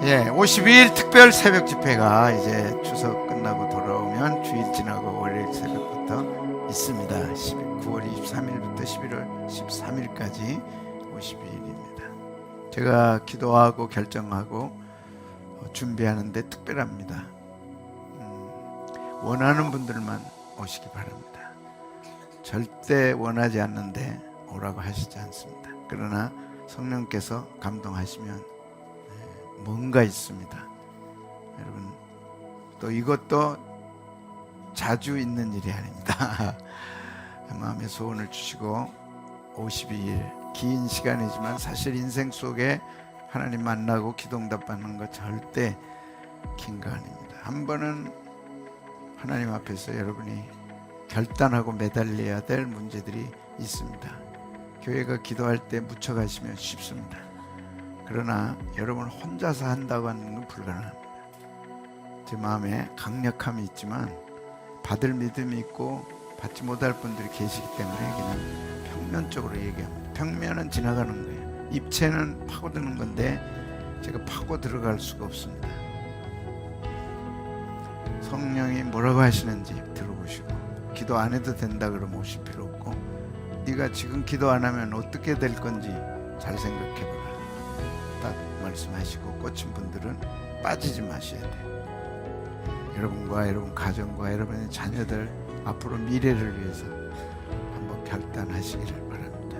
52일 특별 새벽 집회가 이제 추석 끝나고 돌아오면 주일 지나고 월요일 새벽부터 있습니다. 9월 23일부터 11월 13일까지 52일입니다. 제가 기도하고 결정하고 준비하는데 특별합니다. 원하는 분들만 오시기 바랍니다. 절대 원하지 않는데 오라고 하시지 않습니다. 그러나 성령께서 감동하시면 뭔가 있습니다. 여러분, 또 이것도 자주 있는 일이 아닙니다. 마음의 소원을 주시고 52일 긴 시간이지만 사실 인생 속에 하나님 만나고 기도응답 받는 거 절대 긴 거 아닙니다. 한 번은 하나님 앞에서 여러분이 결단하고 매달려야 될 문제들이 있습니다. 교회가 기도할 때 묻혀가시면 쉽습니다. 그러나 여러분 혼자서 한다고 하는 건 불가능합니다. 제 마음에 강력함이 있지만 받을 믿음이 있고 받지 못할 분들이 계시기 때문에 그냥 평면적으로 얘기합니다. 평면은 지나가는 거예요. 입체는 파고드는 건데 제가 파고 들어갈 수가 없습니다. 성령이 뭐라고 하시는지 들어보시고, 기도 안 해도 된다 그러면 오실 필요 없고, 네가 지금 기도 안 하면 어떻게 될 건지 잘 생각해보라 딱 말씀하시고, 꽂힌 분들은 빠지지 마셔야 돼요. 여러분과 여러분 가정과 여러분의 자녀들 앞으로 미래를 위해서 한번 결단하시기를 바랍니다.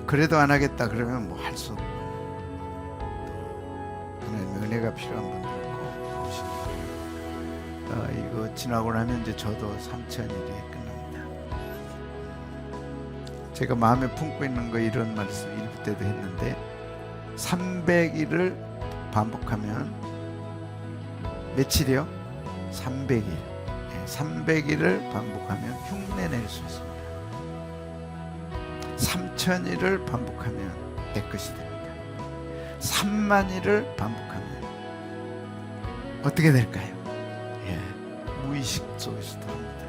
그래도 안 하겠다 그러면 뭐 할 수 없고, 또 하나님의 은혜가 필요한 분들은 꼭 오시기 바랍니다. 이거 지나고 나면 이제 저도 3,000일이 끝납니다. 제가 마음에 품고 있는 거 이런 말씀 일부 때도 했는데, 300일을 반복하면 며칠이요? 300일. 300일을 반복하면 흉내 낼 수 있습니다. 3,000일을 반복하면 내 것이 됩니다. 30,000일을 반복하면 어떻게 될까요? 무의식 속에서도 합니다.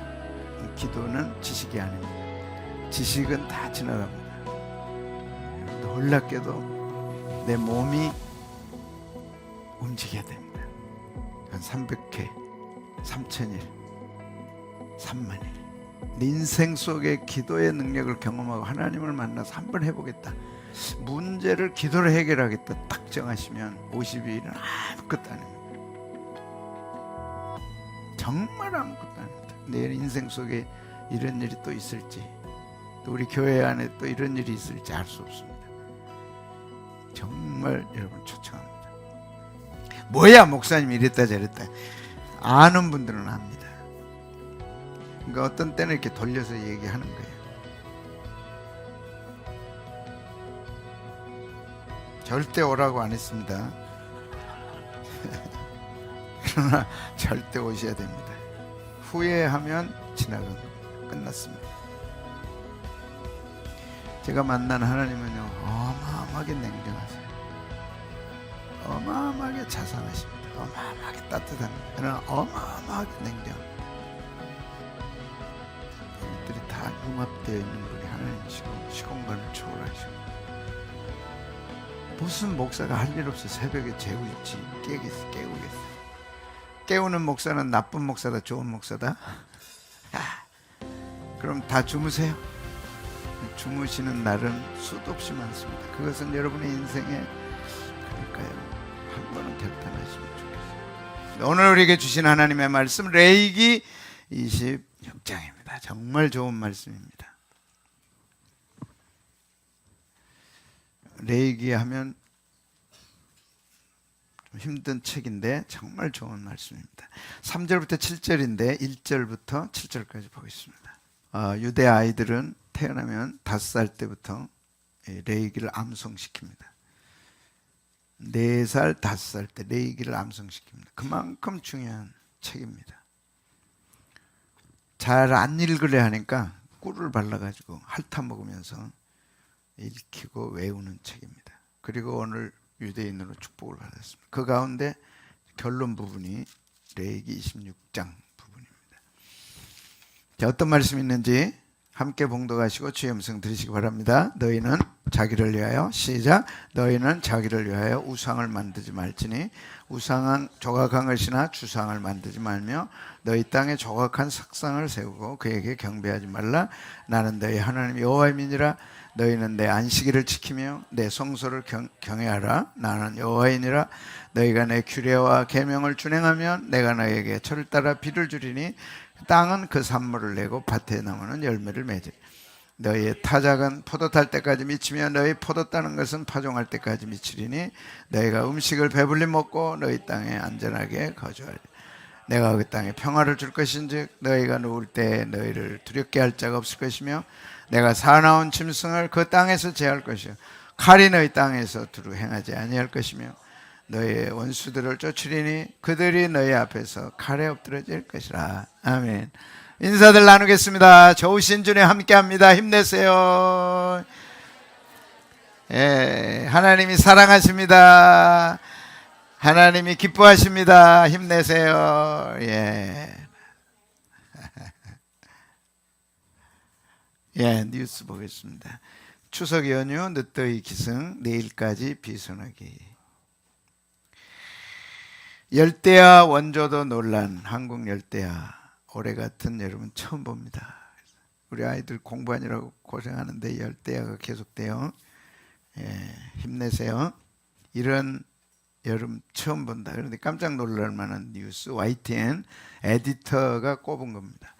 기도는 지식이 아닙니다. 지식은 다 지나갑니다. 놀랍게도 내 몸이 움직여야 됩니다. 300회, 3,000일, 30,000일. 내 인생 속에 기도의 능력을 경험하고 하나님을 만나서 한번 해보겠다, 문제를 기도로 해결하겠다 딱 정하시면 52일은 아무것도 아닙니다. 정말 아무것도 아닙니다. 내 인생 속에 이런 일이 또 있을지, 또 우리 교회 안에 또 이런 일이 있을지 알 수 없습니다. 정말 여러분 초청합니다. 뭐야 목사님 이랬다 저랬다 아는 분들은 압니다. 그러니까 어떤 때는 이렇게 돌려서 얘기하는 거예요. 절대 오라고 안 했습니다. 그러나 절대 오셔야 됩니다. 후회하면 지나간 끝났습니다. 제가 만난 하나님은요, 어마어마하게 냉정하세요. 어마어마하게 자상하십니다. 어마어마하게 따뜻합니다. 그러나 어마어마하게 냉정합니다. 이들이 다 융합되어 있는 분이 하나님이시고 시공간을 초월하시고, 무슨 목사가 할 일 없이 새벽에 재우지 깨우겠어요. 깨우는 목사는 나쁜 목사다 좋은 목사다? 그럼 다 주무세요. 주무시는 날은 수도 없이 많습니다. 그것은 여러분의 인생에, 그러니까요, 한 번은 결단하시면 좋겠어요. 오늘 우리에게 주신 하나님의 말씀 레위기 26장입니다. 정말 좋은 말씀입니다. 레위기 하면 좀 힘든 책인데 정말 좋은 말씀입니다. 3절부터 7절인데 1절부터 7절까지 보겠습니다. 유대 아이들은 태어나면 5살 때부터 레위기를 암송시킵니다. 4살, 5살 때 레위기를 암송시킵니다. 그만큼 중요한 책입니다. 잘 안 읽으려 하니까 꿀을 발라가지고 핥아 먹으면서 읽히고 외우는 책입니다. 그리고 오늘 유대인으로 축복을 받았습니다. 그 가운데 결론 부분이 레위기 26장 부분입니다. 자, 어떤 말씀이 있는지 함께 봉독하시고 주의 음성 들으시기 바랍니다. 너희는 자기를 위하여 시작. 너희는 자기를 위하여 우상을 만들지 말지니 우상은 조각한 것이나 주상을 만들지 말며 너희 땅에 조각한 석상을 세우고 그에게 경배하지 말라. 나는 너희 하나님 여호와이니라. 너희는 내 안식일을 지키며 내 성소를 경외하라. 나는 여호와이니라. 너희가 내 규례와 계명을 준행하면 내가 너희에게 철을 따라 비를 주리니 땅은 그 산물을 내고 밭에 나무는 열매를 맺으리. 너희의 타작은 포도 탈 때까지 미치며 너희 포도 따는 것은 파종할 때까지 미치리니 너희가 음식을 배불리 먹고 너희 땅에 안전하게 거주하리. 내가 그 땅에 평화를 줄 것인즉 너희가 누울 때 너희를 두렵게 할 자가 없을 것이며 내가 사나운 짐승을 그 땅에서 제할 것이요 칼이 너희 땅에서 두루 행하지 아니할 것이며 너희의 원수들을 쫓으리니 그들이 너희 앞에서 칼에 엎드러질 것이라. 아멘. 인사들 나누겠습니다. 좋으신 주님 함께합니다. 힘내세요. 예, 하나님이 사랑하십니다. 하나님이 기뻐하십니다. 힘내세요. 예. 예, 뉴스 보겠습니다. 추석 연휴 늦더위 기승 내일까지 비소나기. 열대야 원조도 논란. 한국 열대야 올해 같은 여름은 처음 봅니다. 우리 아이들 공부하느라고 고생하는데 열대야가 계속돼요. 예, 힘내세요. 이런 여름 처음 본다. 그런데 깜짝 놀랄 만한 뉴스. YTN 에디터가 꼽은 겁니다.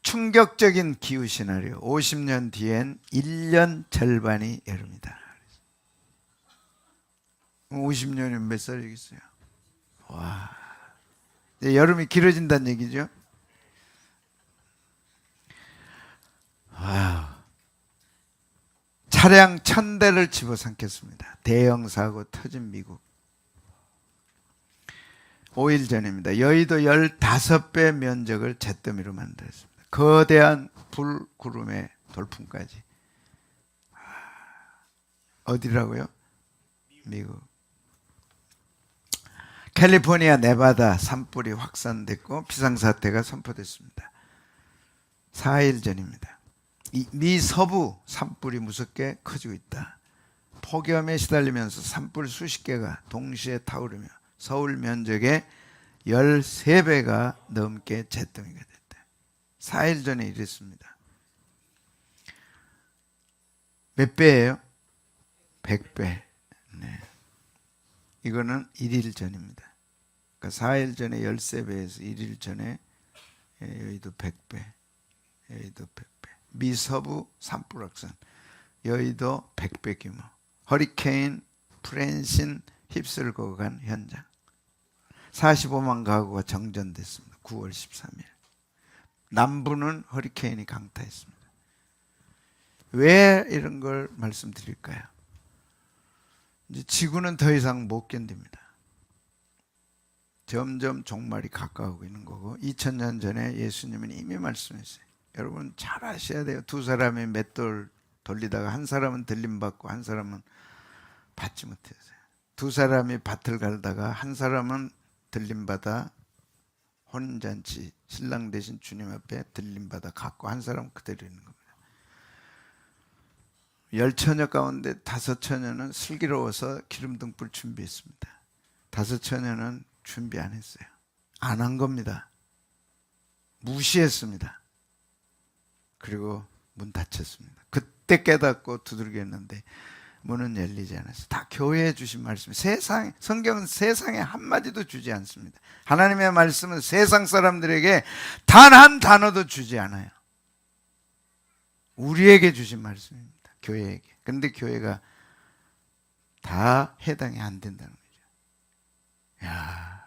충격적인 기후 시나리오. 50년 뒤엔 1년 절반이 여름이다. 50년이면 몇 살이겠어요? 와, 이제 여름이 길어진다는 얘기죠. 와우. 차량 1000대를 집어삼켰습니다. 대형 사고 터진 미국. 5일 전입니다. 여의도 15배 면적을 잿더미로 만들었습니다. 거대한 불구름의 돌풍까지. 어디라고요? 미국. 캘리포니아, 네바다 산불이 확산됐고 비상사태가 선포됐습니다. 4일 전입니다. 미 서부 산불이 무섭게 커지고 있다. 폭염에 시달리면서 산불 수십 개가 동시에 타오르며 서울 면적의 13배가 넘게 잿더미가 됐다. 4일 전에 이랬습니다. 몇 배예요? 100배. 네. 이거는 1일 전입니다. 그러니까 4일 전에 13배에서 1일 전에 여의도 100배. 여의도 100배. 미서부 산불 확산. 여의도 100배 규모. 허리케인 프랜신 휩쓸고 간 현장. 45만 가구가 정전됐습니다. 9월 13일. 남부는 허리케인이 강타했습니다. 왜 이런 걸 말씀드릴까요? 이제 지구는 더 이상 못 견딥니다. 점점 종말이 가까우고 있는 거고 2000년 전에 예수님은 이미 말씀했어요. 여러분 잘 아셔야 돼요. 두 사람이 맷돌 돌리다가 한 사람은 들림받고 한 사람은 받지 못했어요. 두 사람이 밭을 갈다가 한 사람은 들림받아 혼인잔치 신랑 대신 주님 앞에 들림받아 갔고 한 사람은 그대로 있는 겁니다. 10처녀 가운데 5처녀는 슬기로워서 기름등불 준비했습니다. 5처녀는 준비 안 했어요. 안 한 겁니다. 무시했습니다. 그리고 문 닫혔습니다. 그때 깨닫고 두들겼는데 문은 열리지 않았어요. 다 교회에 주신 말씀. 성경은 세상에 한마디도 주지 않습니다. 하나님의 말씀은 세상 사람들에게 단 한 단어도 주지 않아요. 우리에게 주신 말씀입니다. 교회에게. 그런데 교회가 다 해당이 안 된다는 거죠. 야,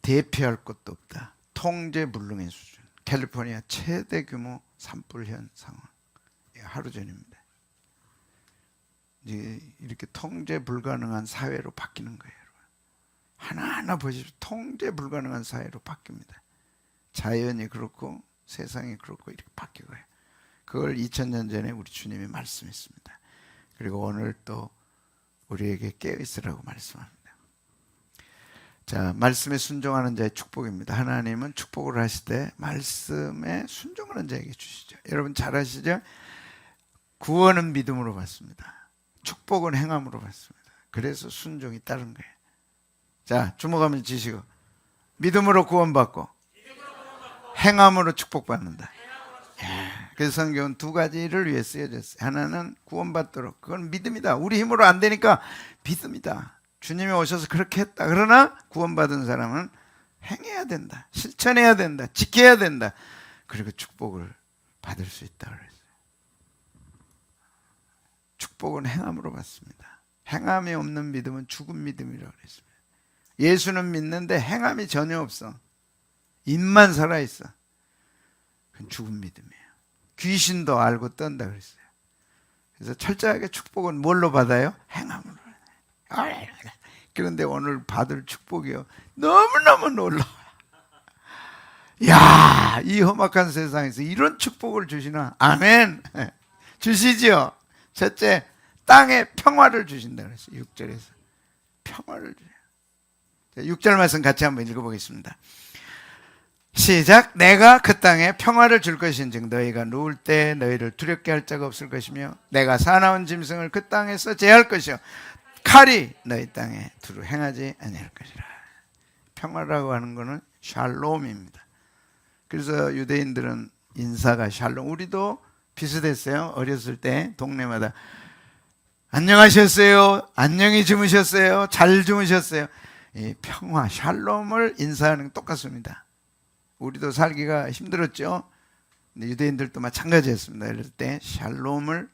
대피할 것도 없다. 통제불능의 수준. 캘리포니아 최대 규모 산불현 상황. 하루 전입니다. 이제 이렇게 통제 불가능한 사회로 바뀌는 거예요. 하나하나 보십시오. 통제 불가능한 사회로 바뀝니다. 자연이 그렇고 세상이 그렇고 이렇게 바뀌어요. 그걸 2000년 전에 우리 주님이 말씀했습니다. 그리고 오늘 또 우리에게 깨어있으라고 말씀합니다. 자, 말씀에 순종하는 자의 축복입니다. 하나님은 축복을 하실 때 말씀에 순종하는 자에게 주시죠. 여러분 잘 아시죠? 구원은 믿음으로 받습니다. 축복은 행함으로 받습니다. 그래서 순종이 따른 거예요. 자, 주목하면 지시고 믿음으로 구원받고 행함으로 축복받는다. 그래서 성경은 두 가지를 위해 쓰여졌어요. 하나는 구원받도록, 그건 믿음이다. 우리 힘으로 안 되니까 믿음이다. 주님이 오셔서 그렇게 했다. 그러나 구원받은 사람은 행해야 된다. 실천해야 된다. 지켜야 된다. 그리고 축복을 받을 수 있다 그랬어요. 축복은 행함으로 받습니다. 행함이 없는 믿음은 죽은 믿음이라고 그랬습니다. 예수는 믿는데 행함이 전혀 없어. 입만 살아있어. 그건 죽은 믿음이에요. 귀신도 알고 떤다 그랬어요. 그래서 철저하게 축복은 뭘로 받아요? 행함으로. 그런데 오늘 받을 축복이요, 너무너무 놀라워요. 야, 이 험악한 세상에서 이런 축복을 주시나? 아멘. 주시지요. 첫째, 땅에 평화를 주신다 그랬어요. 6절에서 평화를 주세요. 6절 말씀 같이 한번 읽어보겠습니다. 시작. 내가 그 땅에 평화를 줄 것인즉 너희가 누울 때 너희를 두렵게 할 자가 없을 것이며 내가 사나운 짐승을 그 땅에서 제할 것이요 칼이 너희 땅에 두루 행하지 아니할 것이라. 평화라고 하는 것은 샬롬입니다. 그래서 유대인들은 인사가 샬롬. 우리도 비슷했어요. 어렸을 때 동네마다 안녕하셨어요, 안녕히 주무셨어요, 잘 주무셨어요. 이 평화 샬롬을 인사하는 게 똑같습니다. 우리도 살기가 힘들었죠. 근데 유대인들도 마찬가지였습니다. 이럴 때 샬롬을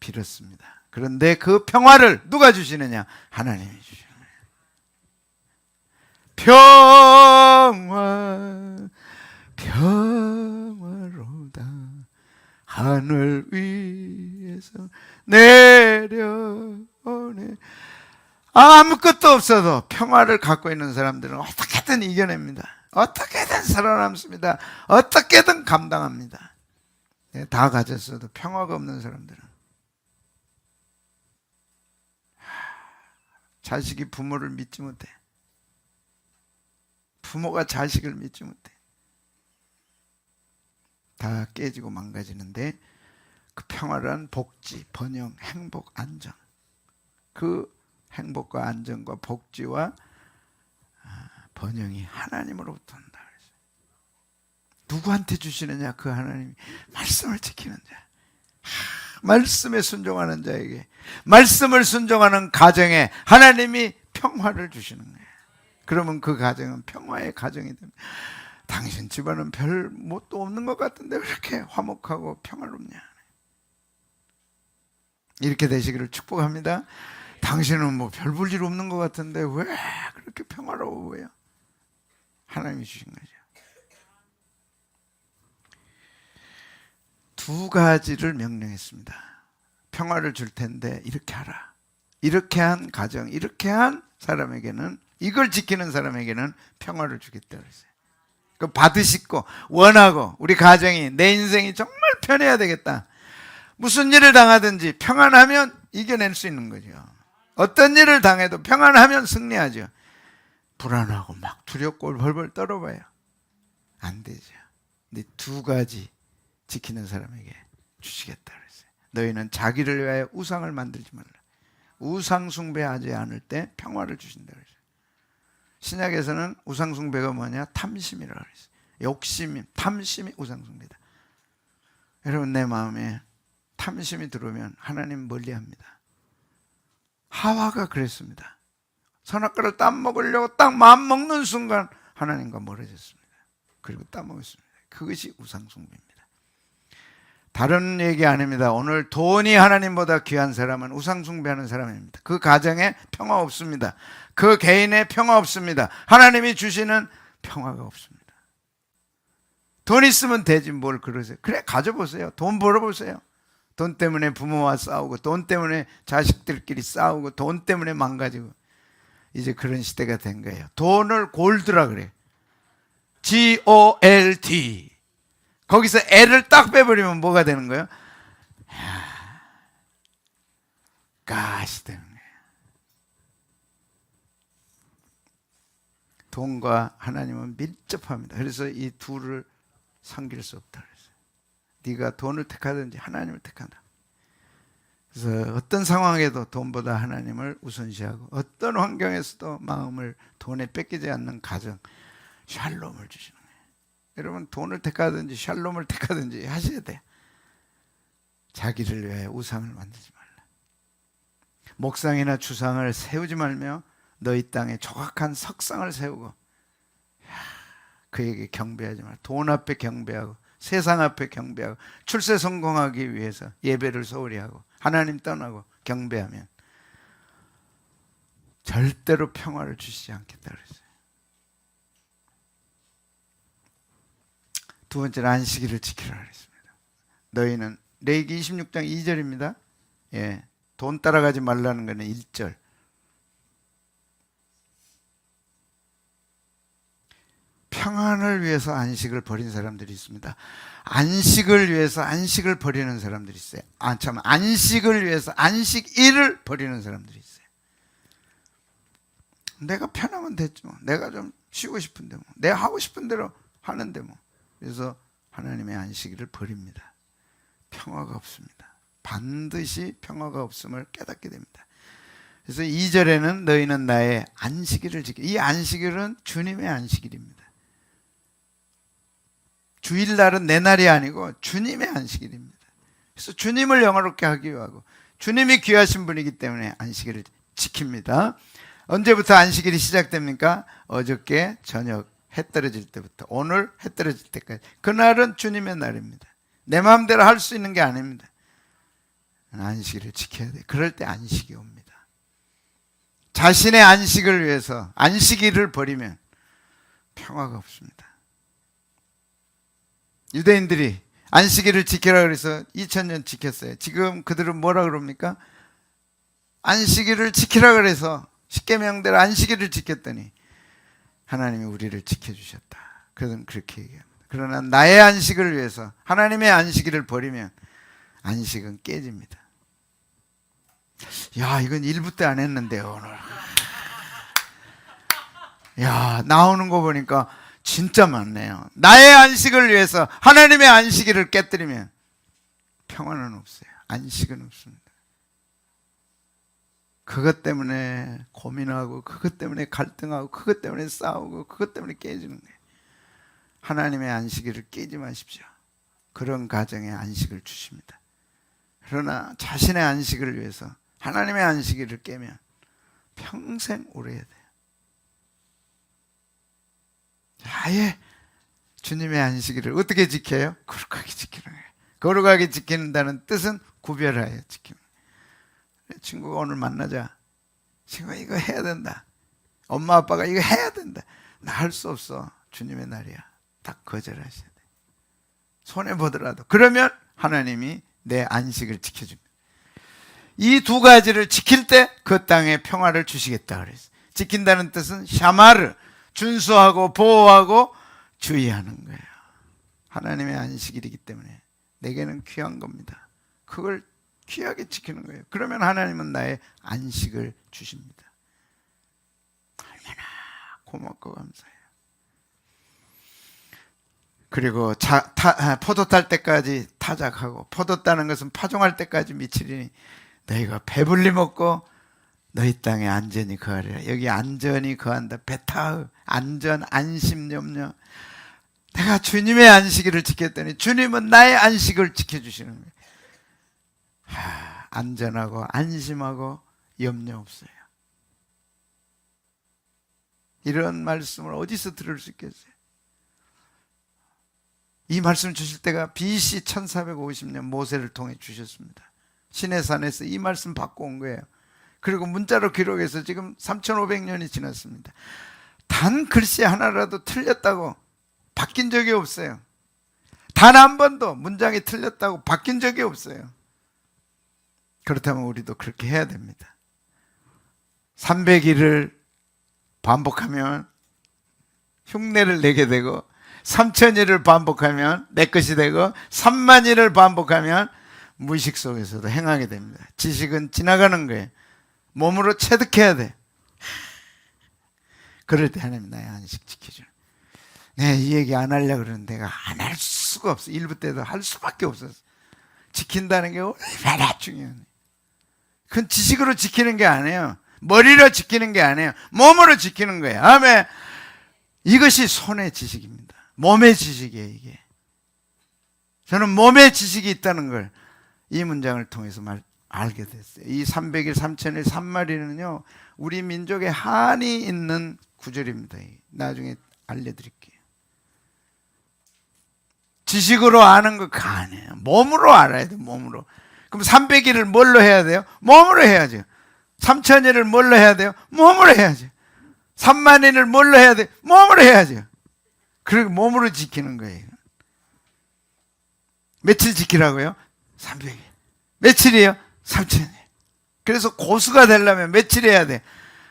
빌었습니다. 그런데 그 평화를 누가 주시느냐? 하나님이 주시는 거예요. 평화로다 하늘 위에서 내려오네. 아무것도 없어도 평화를 갖고 있는 사람들은 어떻게든 이겨냅니다. 어떻게든 살아남습니다. 어떻게든 감당합니다. 다 가졌어도 평화가 없는 사람들은, 자식이 부모를 믿지 못해. 부모가 자식을 믿지 못해. 다 깨지고 망가지는데 그 평화란 복지, 번영, 행복, 안정. 그 행복과 안정과 복지와 번영이 하나님으로부터 온다. 누구한테 주시느냐? 그 하나님이 말씀을 지키는 자, 말씀에 순종하는 자에게, 말씀을 순종하는 가정에 하나님이 평화를 주시는 거예요. 그러면 그 가정은 평화의 가정이 됩니다. 당신 집안은 별 뭣도 없는 것 같은데 왜 이렇게 화목하고 평화롭냐? 이렇게 되시기를 축복합니다. 당신은 뭐 별 볼 일 없는 것 같은데 왜 그렇게 평화로워 보여? 하나님이 주신 거죠. 두 가지를 명령했습니다. 평화를 줄 텐데 이렇게 하라. 이렇게 한 가정, 이렇게 한 사람에게는, 이걸 지키는 사람에게는 평화를 주겠다 그랬어요. 그 받으시고 원하고 우리 가정이, 내 인생이 정말 편해야 되겠다. 무슨 일을 당하든지 평안하면 이겨낼 수 있는 거죠. 어떤 일을 당해도 평안하면 승리하죠. 불안하고 막 두렵고 벌벌 떨어봐요. 안 되죠. 근데 두 가지 지키는 사람에게 주시겠다 그랬어요. 너희는 자기를 위하여 우상을 만들지 말라. 우상 숭배하지 않을 때 평화를 주신다 그랬어요. 신약에서는 우상 숭배가 뭐냐? 탐심이라고 그랬어요. 욕심, 탐심이 우상 숭배다. 여러분, 내 마음에 탐심이 들어오면 하나님 멀리합니다. 하와가 그랬습니다. 선악과를 따먹으려고 딱 마음 먹는 순간 하나님과 멀어졌습니다. 그리고 따먹었습니다. 그것이 우상 숭배입니다. 다른 얘기 아닙니다. 오늘 돈이 하나님보다 귀한 사람은 우상 숭배하는 사람입니다. 그 가정에 평화 없습니다. 그 개인의 평화 없습니다. 하나님이 주시는 평화가 없습니다. 돈 있으면 되지 뭘 그러세요. 그래, 가져보세요. 돈 벌어보세요. 돈 때문에 부모와 싸우고, 돈 때문에 자식들끼리 싸우고, 돈 때문에 망가지고, 이제 그런 시대가 된 거예요. 돈을 골드라 그래. G-O-L-D. 거기서 L을 딱 빼버리면 뭐가 되는 거예요? 가시 되는 거예요. 돈과 하나님은 밀접합니다. 그래서 이 둘을 섬길 수 없다 그랬어요. 네가 돈을 택하든지 하나님을 택한다. 그래서 어떤 상황에도 돈보다 하나님을 우선시하고 어떤 환경에서도 마음을 돈에 뺏기지 않는 가정, 샬롬을 주시는 거예요. 여러분 돈을 택하든지 샬롬을 택하든지 하셔야 돼요. 자기를 위해 우상을 만들지 말라. 목상이나 주상을 세우지 말며 너희 땅에 정확한 석상을 세우고 그에게 경배하지 말라. 돈 앞에 경배하고 세상 앞에 경배하고 출세 성공하기 위해서 예배를 소홀히 하고 하나님 떠나고 경배하면 절대로 평화를 주시지 않겠다 그랬어요. 두 번째는 안식일을 지키라 그랬습니다. 너희는 레위기 26장 2절입니다. 예, 돈 따라가지 말라는 것은 1절. 평안을 위해서 안식을 버린 사람들이 있습니다. 안식을 위해서 안식을 버리는 사람들이 있어요. 안식을 위해서 안식일을 버리는 사람들이 있어요. 내가 편하면 됐지 뭐. 내가 좀 쉬고 싶은데 뭐. 내가 하고 싶은 대로 하는데 뭐. 그래서 하나님의 안식일을 버립니다. 평화가 없습니다. 반드시 평화가 없음을 깨닫게 됩니다. 그래서 2절에는 너희는 나의 안식일을 지켜. 이 안식일은 주님의 안식일입니다. 주일날은 내 날이 아니고 주님의 안식일입니다. 그래서 주님을 영화롭게 하기 위하고 주님이 귀하신 분이기 때문에 안식일을 지킵니다. 언제부터 안식일이 시작됩니까? 어저께 저녁 해 떨어질 때부터 오늘 해 떨어질 때까지. 그날은 주님의 날입니다. 내 마음대로 할 수 있는 게 아닙니다. 안식일을 지켜야 돼. 그럴 때 안식이 옵니다. 자신의 안식을 위해서 안식일을 버리면 평화가 없습니다. 유대인들이 안식일을 지키라 그래서 2000년 지켰어요. 지금 그들은 뭐라 그럽니까? 안식일을 지키라 그래서 십계명대로 안식일을 지켰더니 하나님이 우리를 지켜주셨다. 그들은 그렇게 얘기합니다. 그러나 나의 안식을 위해서 하나님의 안식일을 버리면 안식은 깨집니다. 야, 이건 1부 때 안 했는데요 오늘. 야, 나오는 거 보니까 진짜 많네요. 나의 안식을 위해서 하나님의 안식일을 깨뜨리면 평화는 없어요. 안식은 없습니다. 그것 때문에 고민하고 그것 때문에 갈등하고 그것 때문에 싸우고 그것 때문에 깨지는 거예요. 하나님의 안식일을 깨지 마십시오. 그런 가정에 안식을 주십니다. 그러나 자신의 안식을 위해서 하나님의 안식일을 깨면 평생 오래야 돼요. 아예 주님의 안식일을 어떻게 지켜요? 거룩하게 지키는 거예요. 거룩하게 지킨다는 뜻은 구별하여 지키는 거예요. 친구가 오늘 만나자. 친구가 이거 해야 된다. 엄마 아빠가 이거 해야 된다. 나 할 수 없어. 주님의 날이야. 딱 거절하셔야 돼. 손해보더라도. 그러면 하나님이 내 안식을 지켜줍니다. 이 두 가지를 지킬 때 그 땅에 평화를 주시겠다 그랬어요. 지킨다는 뜻은 샤마르, 준수하고 보호하고 주의하는 거예요. 하나님의 안식일이기 때문에 내게는 귀한 겁니다. 그걸 귀하게 지키는 거예요. 그러면 하나님은 나의 안식을 주십니다. 얼마나 고맙고 감사해요. 그리고 포도 딸 때까지 타작하고 포도 따는 것은 파종할 때까지 미치리니 너희가 배불리 먹고 너희 땅에 안전히 거하리라. 여기 안전히 거한다. 베타흐, 안전, 안심, 염려. 내가 주님의 안식일을 지켰더니 주님은 나의 안식을 지켜주시는 거예요. 안전하고 안심하고 염려 없어요. 이런 말씀을 어디서 들을 수 있겠어요? 이 말씀 주실 때가 BC 1450년 모세를 통해 주셨습니다. 시내산에서 이 말씀 받고 온 거예요. 그리고 문자로 기록해서 지금 3500년이 지났습니다. 단 글씨 하나라도 틀렸다고 바뀐 적이 없어요. 단 한 번도 문장이 틀렸다고 바뀐 적이 없어요. 그렇다면 우리도 그렇게 해야 됩니다. 300일을 반복하면 흉내를 내게 되고 3000일을 반복하면 내 것이 되고 3만일을 반복하면 무의식 속에서도 행하게 됩니다. 지식은 지나가는 거예요. 몸으로 체득해야 돼. 그럴 때 하나님 나의 안식 지켜주는. 내가 이 얘기 안 하려고 그러는데 내가 안 할 수가 없어. 일부 때도 할 수밖에 없었어. 지킨다는 게 얼마나 중요해. 그건 지식으로 지키는 게 아니에요. 머리로 지키는 게 아니에요. 몸으로 지키는 거예요. 아멘. 이것이 손의 지식입니다. 몸의 지식이에요, 이게. 저는 몸의 지식이 있다는 걸 이 문장을 통해서 알게 됐어요. 이 300일, 3000일, 3마리는요, 우리 민족의 한이 있는 구절입니다. 나중에 알려드릴게요. 지식으로 아는 거 아니에요. 몸으로 알아야 돼요, 몸으로. 그럼 300일을 뭘로 해야 돼요? 몸으로 해야죠. 3000일을 뭘로 해야 돼요? 몸으로 해야죠. 3만일을 뭘로 해야 돼요? 몸으로 해야죠. 그리고 몸으로 지키는 거예요. 며칠 지키라고요? 300일. 며칠이에요? 3000일. 그래서 고수가 되려면 며칠 해야 돼?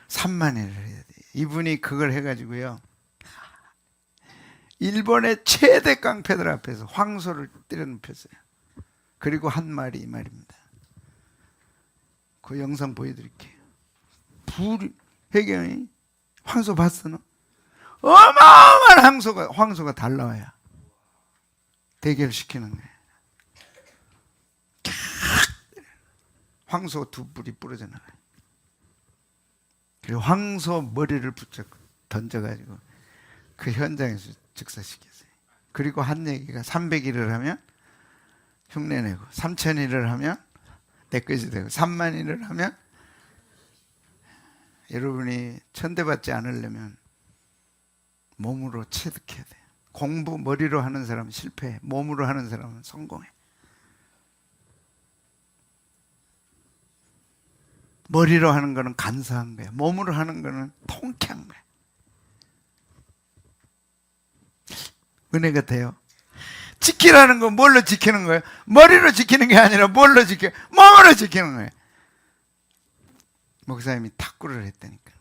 3만일을 해야 돼. 이분이 그걸 해가지고요, 일본의 최대 깡패들 앞에서 황소를 때려눕혔어요. 그리고 한 말이 이 말입니다. 그 영상 보여드릴게요. 해경이 황소 봤어 너? 어마어마한 황소가 달라와야 대결시키는 거예요. 황소 두 뿔이 부러져 나가요. 그리고 황소 머리를 붙잡고 던져가지고 그 현장에서 즉사시켰어요. 그리고 한 얘기가 300일을 하면 흉내내고 3000일을 하면 내 것이 되고 3만일을 하면, 여러분이 천대받지 않으려면 몸으로 체득해야 돼요. 공부 머리로 하는 사람은 실패해. 몸으로 하는 사람은 성공해. 머리로 하는 거는 간사한 거야. 몸으로 하는 거는 통쾌한 거야. 은혜가 돼요. 지키라는 건 뭘로 지키는 거예요? 머리로 지키는 게 아니라 뭘로 지켜? 몸으로 지키는 거예요. 목사님이 탁구를 했다니까.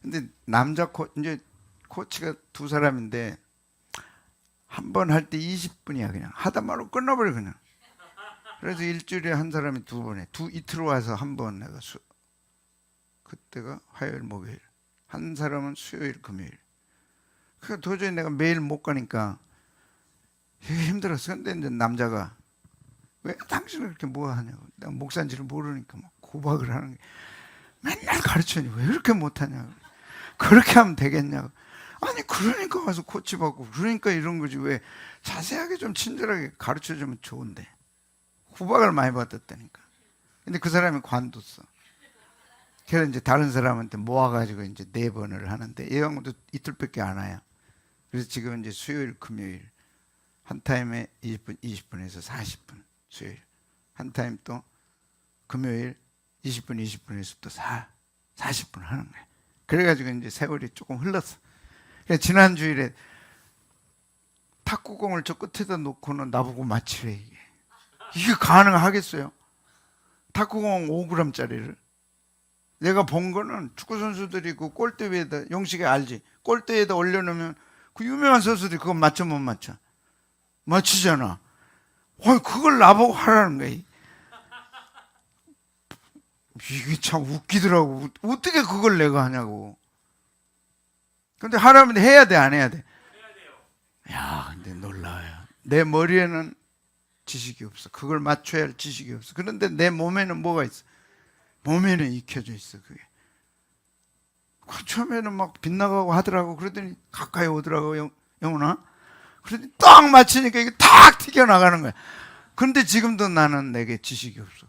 근데 남자 이제 코치가 두 사람인데 한 번 할 때 20분이야. 그냥 하다 말고 끝나버려 그냥. 그래서 일주일에 한 사람이 두 번 해. 이틀 와서 한 번 내가 그때가 화요일 목요일, 한 사람은 수요일 금요일. 그 도저히 내가 매일 못 가니까 힘들었어. 근데 이제 남자가 왜 당신은 그렇게 뭐 하냐고. 내가 목사인지를 모르니까 막 고박을 하는 게, 맨날 가르쳐니 왜 이렇게 못하냐고. 그렇게 하면 되겠냐고. 아니 그러니까 와서 코치 받고 그러니까 이런 거지, 왜 자세하게 좀 친절하게 가르쳐주면 좋은데. 후박을 많이 받았다니까. 근데 그 사람이 관뒀어. 그래서 이제 다른 사람한테 모아가지고 이제 4번을 하는데 이 형도 이틀밖에 안 와요. 그래서 지금 이제 수요일 금요일 한 타임에 20분에서 40분, 수요일 한 타임, 또 금요일 20분에서 또 40분 하는 거예요. 그래가지고 이제 세월이 조금 흘렀어. 그래서 지난 주일에 탁구공을 저 끝에다 놓고는 나보고 맞추래. 이게 가능하겠어요? 탁구공 5g짜리를 내가 본 거는 축구 선수들이 그 골대 위에다, 용식이 알지? 골대 위에다 올려놓으면 그 유명한 선수들이 그거 맞춰 못 맞춰? 맞추잖아. 그걸 나보고 하라는 거야. 이게 참 웃기더라고. 어떻게 그걸 내가 하냐고. 근데 하라면 해야 돼, 안 해야 돼? 해야 돼요. 야, 근데 놀라워요. 내 머리에는 지식이 없어. 그걸 맞춰야 할 지식이 없어. 그런데 내 몸에는 뭐가 있어? 몸에는 익혀져 있어, 그게. 처음에는 막 빗나가고 하더라고. 그러더니 가까이 오더라고, 영훈아. 그러더니 딱 맞추니까 이게 탁 튀겨나가는 거야. 근데 지금도 나는 내게 지식이 없어.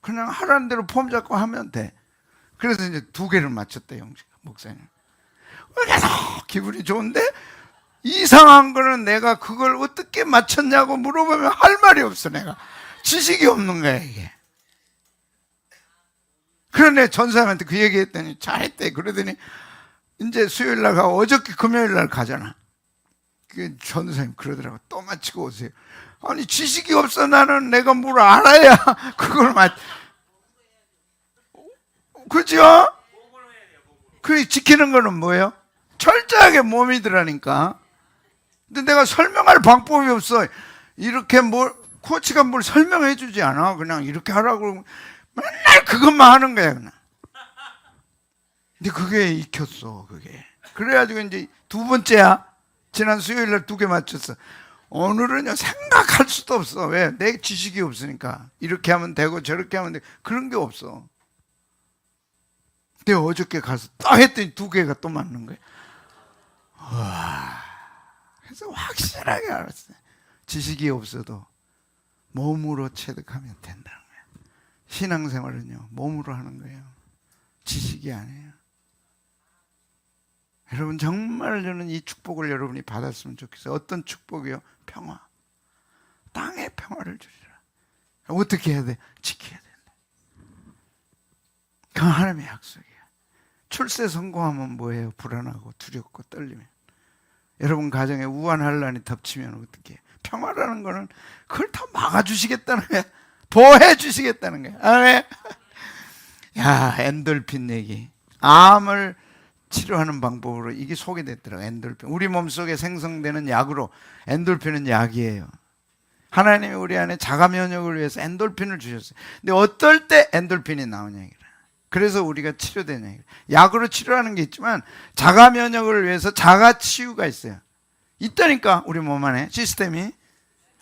그냥 하라는 대로 폼 잡고 하면 돼. 그래서 이제 2개를 맞췄대, 영식 목사님. 그래서 기분이 좋은데, 이상한 거는 내가 그걸 어떻게 맞췄냐고 물어보면 할 말이 없어, 내가. 지식이 없는 거야, 이게. 그런데 전사님한테 그 얘기 했더니 잘했대. 그러더니 이제 수요일 날 가고 어저께 금요일 날 가잖아. 그 전사님 그러더라고. 또 맞히고 오세요. 아니, 지식이 없어. 나는 내가 뭘 알아야 그걸 그죠? 그 지키는 거는 뭐예요? 철저하게 몸이더라니까. 근데 내가 설명할 방법이 없어. 이렇게 코치가 뭘 설명해 주지 않아. 그냥 이렇게 하라고 맨날 그것만 하는 거야, 그냥. 근데 그게 익혔어, 그게. 그래가지고 이제 두 번째야. 지난 수요일 날 2개 맞췄어. 오늘은요, 생각할 수도 없어. 왜? 내 지식이 없으니까. 이렇게 하면 되고 저렇게 하면 되고 그런 게 없어. 근데 어저께 가서 딱 했더니 2개가 또 맞는 거야. 와. 그래서 확실하게 알았어요. 지식이 없어도 몸으로 체득하면 된다는 거예요. 신앙생활은요, 몸으로 하는 거예요. 지식이 아니에요. 여러분, 정말 저는 이 축복을 여러분이 받았으면 좋겠어요. 어떤 축복이요? 평화. 땅의 평화를 주리라. 어떻게 해야 돼? 지켜야 된다. 그 하나님의 약속이에요. 출세 성공하면 뭐예요? 불안하고 두렵고 떨리면. 여러분 가정에 우한 환란이 덮치면 어떻게 해요? 평화라는 거는 그걸 다 막아주시겠다는 거야. 보호해 주시겠다는 거야. 아멘. 야, 엔돌핀 얘기. 암을 치료하는 방법으로 이게 소개됐더라고요. 엔돌핀. 우리 몸속에 생성되는 약으로, 엔돌핀은 약이에요. 하나님이 우리 안에 자가 면역을 위해서 엔돌핀을 주셨어요. 근데 어떨 때 엔돌핀이 나오냐. 그래서 우리가 치료되냐. 약으로 치료하는 게 있지만 자가 면역을 위해서 자가 치유가 있어요. 있다니까, 우리 몸 안에 시스템이.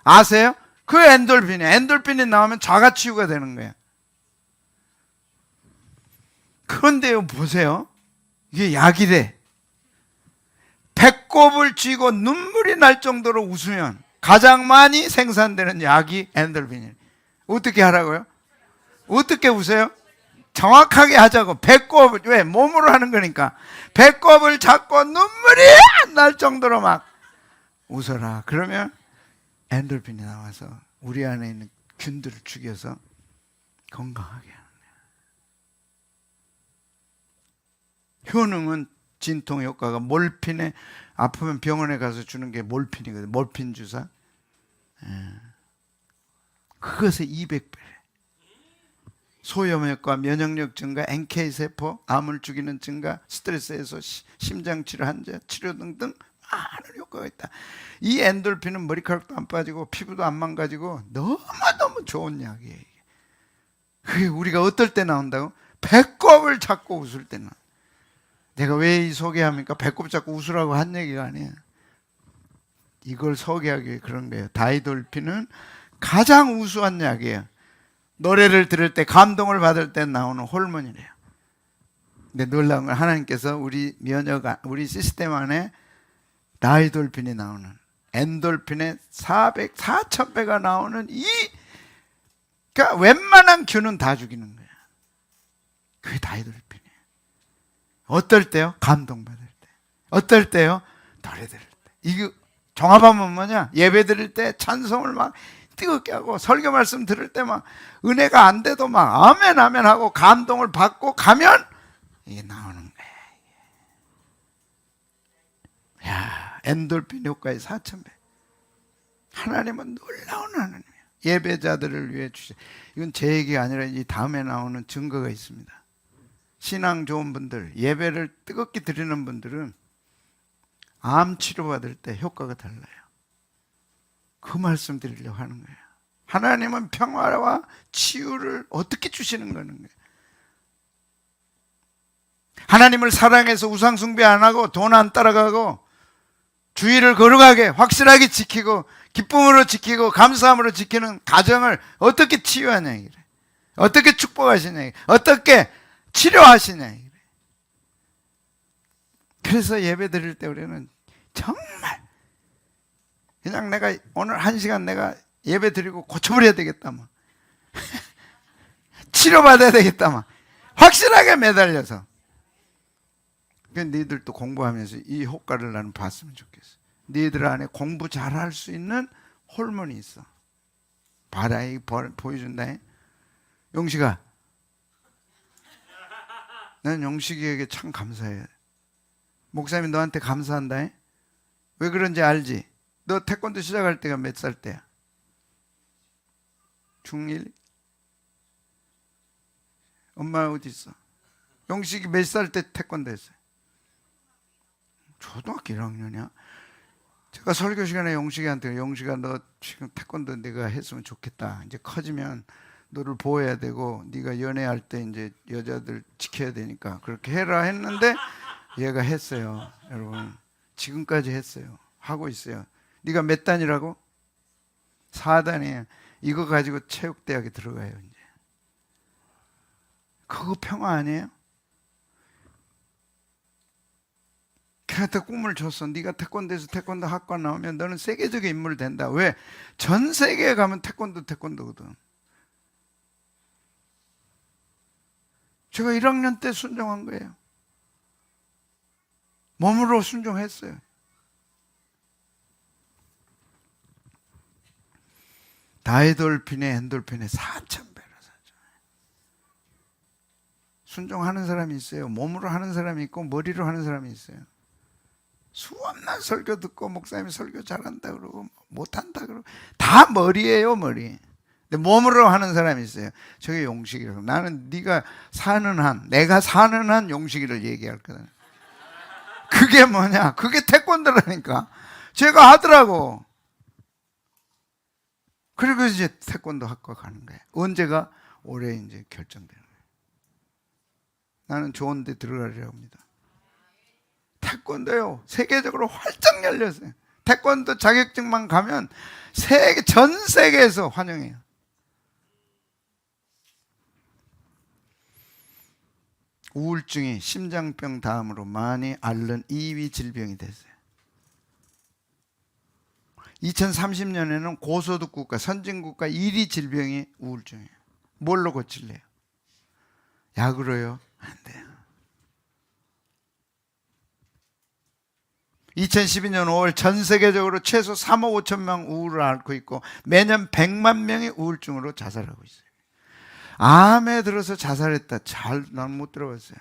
아세요? 그 엔돌핀이. 엔돌핀이 나오면 자가 치유가 되는 거예요. 그런데요, 보세요. 이게 약이래. 배꼽을 쥐고 눈물이 날 정도로 웃으면 가장 많이 생산되는 약이 엔돌핀이에요. 어떻게 하라고요? 어떻게 웃어요? 정확하게 하자고. 배꼽을, 왜? 몸으로 하는 거니까. 배꼽을 잡고 눈물이 안 날 정도로 막 웃어라. 그러면 엔돌핀이 나와서 우리 안에 있는 균들을 죽여서 건강하게 하는 거예요. 효능은 진통 효과가 몰핀에, 아프면 병원에 가서 주는 게 몰핀이거든요. 몰핀 주사. 그것의 200배. 소염효과, 면역력 증가, NK세포, 암을 죽이는 증가, 스트레스 해소, 심장치료 환자 치료 등등 많은 효과가 있다. 이 엔돌핀은 머리카락도 안 빠지고 피부도 안 망가지고 너무너무 좋은 약이에요. 그게 우리가 어떨 때 나온다고? 배꼽을 잡고 웃을 때 나와. 내가 왜 이 소개합니까? 배꼽 잡고 웃으라고 한 얘기가 아니에요. 이걸 소개하기 위해 그런 거예요. 다이돌핀은 가장 우수한 약이에요. 노래를 들을 때, 감동을 받을 때 나오는 호르몬이래요. 근데 놀라운 건 하나님께서 우리 우리 시스템 안에 다이돌핀이 나오는, 엔돌핀의 4,000배가 나오는 그러니까 웬만한 균은 다 죽이는 거야. 그게 다이돌핀이에요. 어떨 때요? 감동받을 때. 어떨 때요? 노래 들을 때. 이거 종합하면 뭐냐? 예배 드릴 때 찬송을 막 뜨겁게 하고, 설교 말씀 들을 때 막 은혜가 안 돼도 막 아멘 아멘 하고 감동을 받고 가면 이게 나오는 거야. 야, 엔돌핀 효과의 4,000배. 하나님은 놀라운 하나님이에요. 예배자들을 위해 주시. 이건 제 얘기가 아니라 이 다음에 나오는 증거가 있습니다. 신앙 좋은 분들, 예배를 뜨겁게 드리는 분들은 암 치료받을 때 효과가 달라요. 그 말씀 드리려고 하는 거예요. 하나님은 평화와 치유를 어떻게 주시는 거는 거예요. 하나님을 사랑해서 우상 숭배 안 하고 돈 안 따라가고 주의를 거룩하게 확실하게 지키고 기쁨으로 지키고 감사함으로 지키는 가정을 어떻게 치유하냐 이래. 어떻게 축복하시냐 이래. 어떻게 치료하시냐 이래. 그래서 예배 드릴 때 우리는 정말 그냥 내가 오늘 1시간 내가 예배 드리고 고쳐버려야 되겠다 막 치료받아야 되겠다 막 확실하게 매달려서. 그러니까 너희들도 공부하면서 이 효과를 나는 봤으면 좋겠어. 너희들 안에 공부 잘할 수 있는 호르몬이 있어. 봐라, 이거 보여준다. 용식아, 난 용식이에게 참 감사해. 목사님이 너한테 감사한다. 왜 그런지 알지? 너 태권도 시작할 때가 몇 살 때야? 중1? 엄마 어디 있어? 용식이 몇 살 때 태권도 했어요? 초등학교 1학년이야? 제가 설교 시간에 용식이한테, 용식아 너 지금 태권도 내가 했으면 좋겠다. 이제 커지면 너를 보호해야 되고 네가 연애할 때 이제 여자들 지켜야 되니까 그렇게 해라 했는데 얘가 했어요. 여러분 지금까지 했어요. 하고 있어요. 네가 몇 단이라고? 4단이에요. 이거 가지고 체육대학에 들어가요 이제. 그거 평화 아니에요? 걔한테 꿈을 줬어. 네가 태권도에서 태권도 학과 나오면 너는 세계적인 인물 된다. 왜? 전 세계에 가면 태권도거든. 제가 1학년 때 순종한 거예요. 몸으로 순종했어요. 다이돌핀의 엔돌핀의 4,000배로 순종하는 사람이 있어요. 몸으로 하는 사람이 있고 머리로 하는 사람이 있어요. 수없는 설교 듣고 목사님이 설교 잘한다 그러고 못한다 그러고 다 머리예요, 머리. 근데 몸으로 하는 사람이 있어요. 저게 용식이라고. 나는 네가 사는 한, 내가 사는 한 용식이를 얘기할 거다. 그게 뭐냐? 그게 태권도라니까. 제가 하더라고. 그리고 이제 태권도 학과 가는 거예요. 언제가? 올해 이제 결정되는 거예요. 나는 좋은 데 들어가려고 합니다. 태권도요, 세계적으로 활짝 열렸어요. 태권도 자격증만 가면 전 세계에서 환영해요. 우울증이 심장병 다음으로 많이 앓는 2위 질병이 됐어요. 2030년에는 고소득 국가, 선진국가 1위 질병이 우울증이에요. 뭘로 고칠래요? 약으로요? 안 돼요. 2012년 5월 전 세계적으로 최소 3억 5천 명 우울을 앓고 있고 매년 100만 명이 우울증으로 자살하고 있어요. 암에 들어서 자살했다. 난 못 들어봤어요.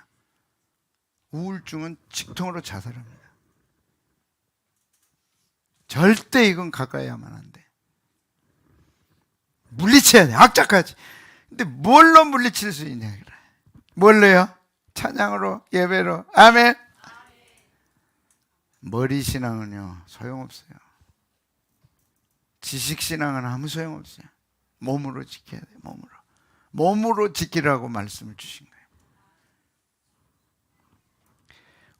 우울증은 직통으로 자살합니다. 절대 이건 가까이 하면 안 돼. 물리쳐야 돼. 악착하지. 근데 뭘로 물리칠 수 있냐 그래. 뭘로요? 찬양으로, 예배로. 아멘. 머리 신앙은요 소용없어요. 지식 신앙은 아무 소용없어요. 몸으로 지켜야 돼요. 몸으로 지키라고 말씀을 주신 거예요.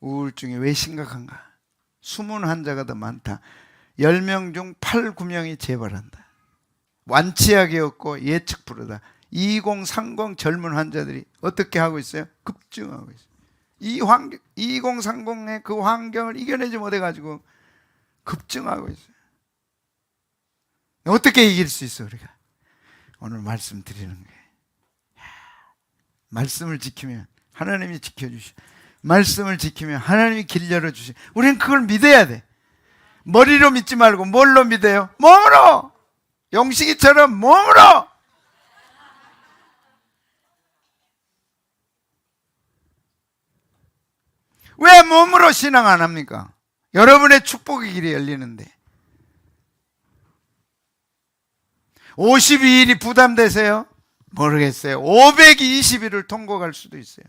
우울증이 왜 심각한가? 숨은 환자가 더 많다. 10명 중 8, 9명이 재발한다. 완치약이 없고 예측 불허다. 2030 젊은 환자들이 어떻게 하고 있어요? 급증하고 있어요. 2030의 그 환경을 이겨내지 못해가지고 급증하고 있어요. 어떻게 이길 수 있어 우리가? 오늘 말씀 드리는 거예요. 말씀을 지키면 하나님이 지켜주시고 말씀을 지키면 하나님이 길 열어주시고 우리는 그걸 믿어야 돼. 머리로 믿지 말고 뭘로 믿어요? 몸으로! 용식이처럼 몸으로! 왜 몸으로 신앙 안 합니까? 여러분의 축복의 길이 열리는데 52일이 부담되세요? 모르겠어요. 520일을 통과할 수도 있어요.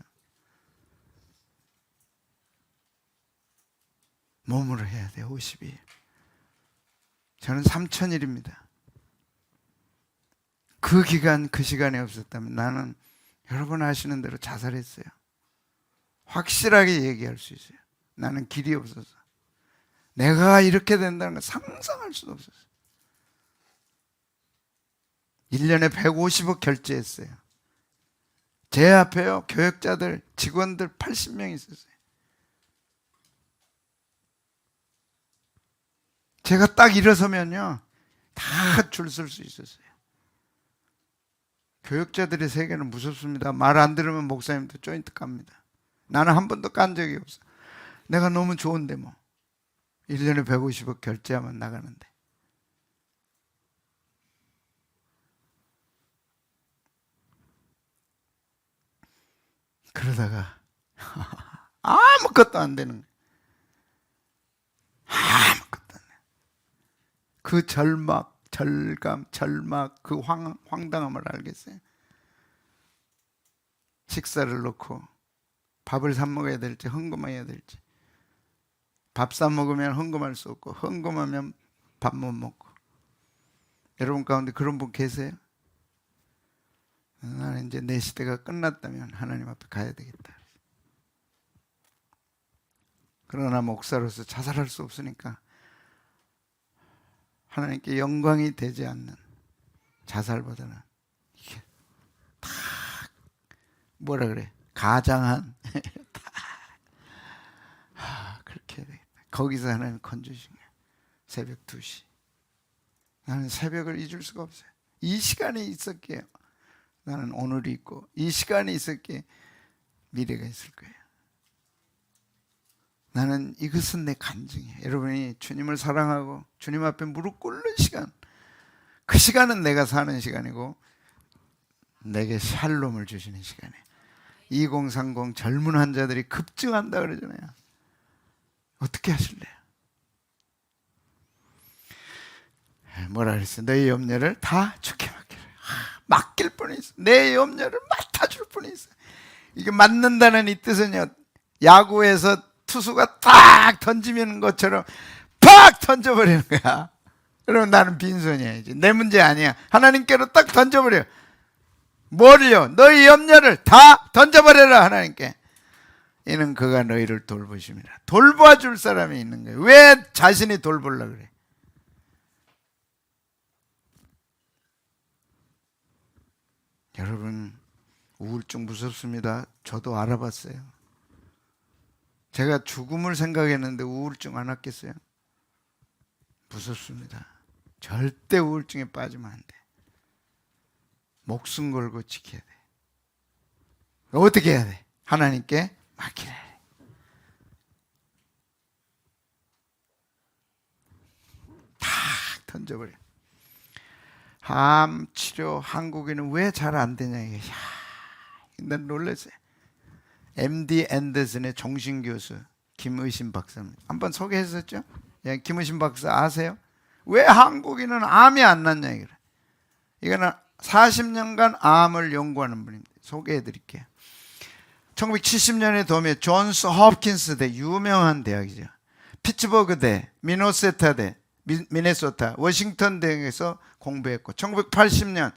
몸으로 해야 돼요. 52일. 저는 3000일입니다. 그 기간 그 시간에 없었다면 나는 여러분 아시는 대로 자살했어요. 확실하게 얘기할 수 있어요. 나는 길이 없어서. 내가 이렇게 된다는 걸 상상할 수도 없었어요. 1년에 150억 결제했어요. 제 앞에요. 교역자들, 직원들 80명 있었어요. 제가 딱 일어서면요. 다 줄 설 수 있었어요. 교역자들의 세계는 무섭습니다. 말 안 들으면 목사님도 조인트 깝니다. 나는 한 번도 깐 적이 없어. 내가 너무 좋은데 뭐. 1년에 150억 결제하면 나가는데. 그러다가 아무것도 안 되는 거예요. 아무것도 안 돼요. 그 절막, 절감, 절막, 그 황당함을 알겠어요. 식사를 놓고 밥을 사 먹어야 될지 헌금해야 될지. 밥 사 먹으면 헌금할 수 없고 헌금하면 밥 못 먹고. 여러분 가운데 그런 분 계세요? 나는 이제 내 시대가 끝났다면 하나님 앞에 가야 되겠다. 그러나 목사로서 자살할 수 없으니까 하나님께 영광이 되지 않는 자살보다는 이게 다 뭐라 그래, 가장한 그렇게 해야 되겠다. 거기서 하나님 건져주신 거예요. 새벽 2시. 나는 새벽을 잊을 수가 없어요. 이 시간이 있었기에 나는 오늘이 있고, 이 시간이 있었기에 미래가 있을 거예요. 나는 이것은 내 간증이에요. 여러분이 주님을 사랑하고 주님 앞에 무릎 꿇는 시간, 그 시간은 내가 사는 시간이고 내게 샬롬을 주시는 시간이에요. 2030 젊은 환자들이 급증한다 그러잖아요. 어떻게 하실래요? 뭐라 그랬어요? 너희 염려를 다 주께 맡기라. 맡길 뿐이 있어. 내 염려를 맡아줄 뿐이 있어. 이게 맡는다는 이 뜻은요, 야구에서 투수가 딱 던지면 것처럼 팍 던져버리는 거야. 그러면 나는 빈손이야. 이제 내 문제 아니야. 하나님께로 딱 던져버려. 뭘요? 너희 염려를 다 던져버려라. 하나님께. 이는 그가 너희를 돌보심이라. 돌봐줄 사람이 있는 거예요. 왜 자신이 돌보려고 그래? 여러분, 우울증 무섭습니다. 저도 알아봤어요. 제가 죽음을 생각했는데 우울증 안 왔겠어요? 무섭습니다. 절대 우울증에 빠지면 안 돼. 목숨 걸고 지켜야 돼. 어떻게 해야 돼? 하나님께 맡기래. 다 던져버려. 암 치료 한국에는 왜 잘 안 되냐 이게. 난 놀랐어요. MD 앤더슨의 정신교수 김의신 박사입니다. 한번 소개했었죠? 예, 김의신 박사 아세요? 왜 한국인은 암이 안 났냐 이거를. 이거는 40년간 암을 연구하는 분입니다. 소개해 드릴게요. 1970년에 도미에 존스 홉킨스 대, 유명한 대학이죠. 피츠버그 대, 미네소타 대, 미네소타, 워싱턴 대에서 공부했고, 1980년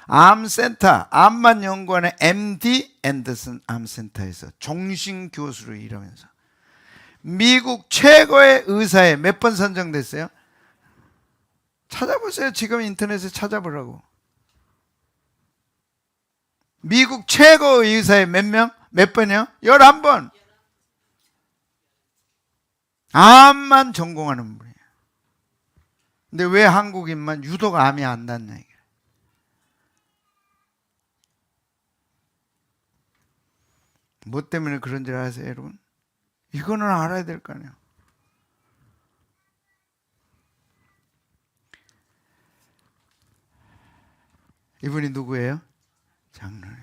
암센터, 암만 연구하는 MD 앤더슨 암센터에서 종신교수로 일하면서 미국 최고의 의사에 몇 번 선정됐어요? 찾아보세요. 지금 인터넷에 찾아보라고. 미국 최고 의사에 몇 명? 몇 번이요? 11번. 암만 전공하는 분이에요. 근데 왜 한국인만 유독 암이 안 낫냐 이게. 뭐 때문에 그런 줄 아세요, 여러분? 이거는 알아야 될 거 아니에요. 이분이 누구예요? 장로님.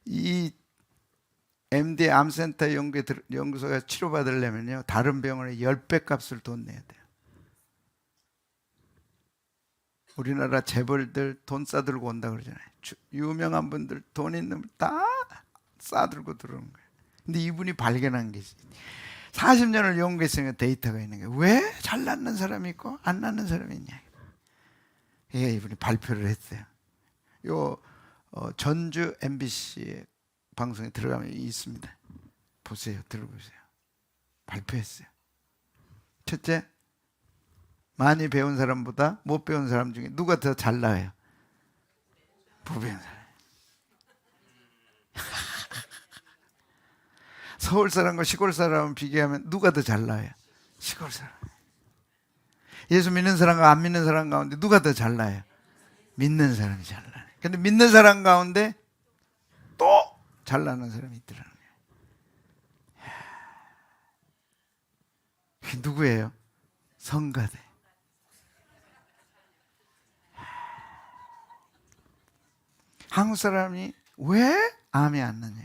이 MD 암센터 연구소가 치료받으려면요, 다른 병원에 10배 값을 돈 내야 돼요. 우리나라 재벌들 돈 싸들고 온다 그러잖아요. 유명한 분들, 돈 있는 분 다 싸들고 들어오는 거예요. 근데 이분이 발견한 게 40년을 연구했으니까 데이터가 있는 거예요. 왜 잘 낫는 사람이 있고 안 낫는 사람이 있냐. 이게 이분이 발표를 했어요. 전주 MBC 방송에 들어가면 있습니다. 보세요. 들어보세요. 발표했어요. 첫째, 많이 배운 사람보다 못 배운 사람 중에 누가 더 잘 나와요? 못 배운 사람. 서울 사람과 시골 사람을 비교하면 누가 더 잘 나와요? 시골 사람. 예수 믿는 사람과 안 믿는 사람 가운데 누가 더 잘 나와요? 믿는 사람이 잘 나와요. 근데 믿는 사람 가운데 또 잘 나는 사람이 있더라는 거예요. 그게 누구예요? 성가대. 한국 사람이 왜 암이 안 나냐.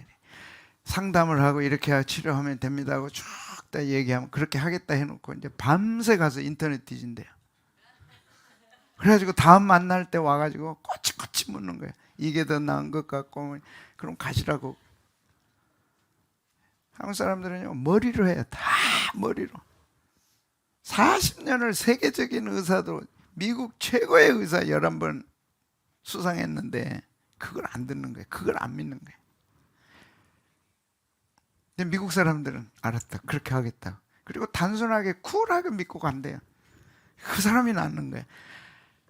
상담을 하고 이렇게 치료하면 됩니다 하고 쭉 다 얘기하면 그렇게 하겠다 해놓고 이제 밤새 가서 인터넷 뒤진대요. 그래가지고 다음 만날 때 와가지고 꼬치꼬치 묻는 거예요. 이게 더 나은 것 같고, 그럼 가시라고. 한국 사람들은요, 머리로 해요. 다 머리로. 40년을 세계적인 의사도 미국 최고의 의사 11번 수상했는데 그걸 안 듣는 거예요. 그걸 안 믿는 거예요. 근데 미국 사람들은 알았다. 그렇게 하겠다. 그리고 단순하게 쿨하게 믿고 간대요. 그 사람이 낫는 거예요.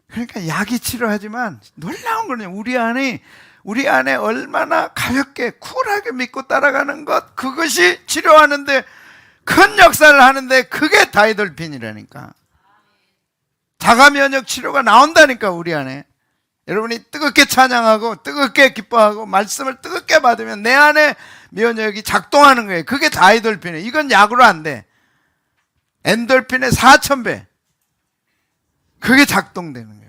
그러니까 약이 치료하지만 놀라운 거는 우리 안에 얼마나 가볍게 쿨하게 믿고 따라가는 것, 그것이 치료하는데 큰 역사를 하는데 그게 다이돌핀이라니까. 자가 면역 치료가 나온다니까 우리 안에. 여러분이 뜨겁게 찬양하고 뜨겁게 기뻐하고 말씀을 뜨겁게 받으면 내 안에 면역이 작동하는 거예요. 그게 다이돌핀이에요. 이건 약으로 안 돼. 엔돌핀의 4,000배. 그게 작동되는 거예요.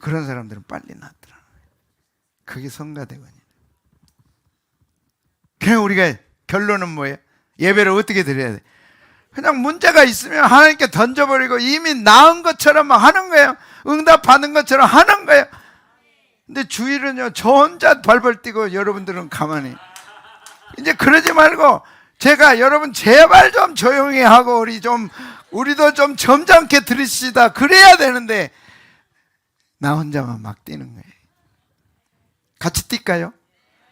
그런 사람들은 빨리 낫더라. 그게 성가대원이에요. 그냥 우리가 결론은 뭐예요? 예배를 어떻게 드려야 돼? 그냥 문제가 있으면 하나님께 던져버리고 이미 나은 것처럼 하는 거예요. 응답받는 것처럼 하는 거예요. 근데 주일은요, 저 혼자 발벌 뛰고 여러분들은 가만히. 이제 그러지 말고 제가 여러분 제발 좀 조용히 하고 우리도 좀 점잖게 들으시다. 그래야 되는데 나 혼자만 막 뛰는 거예요. 같이 뛸까요?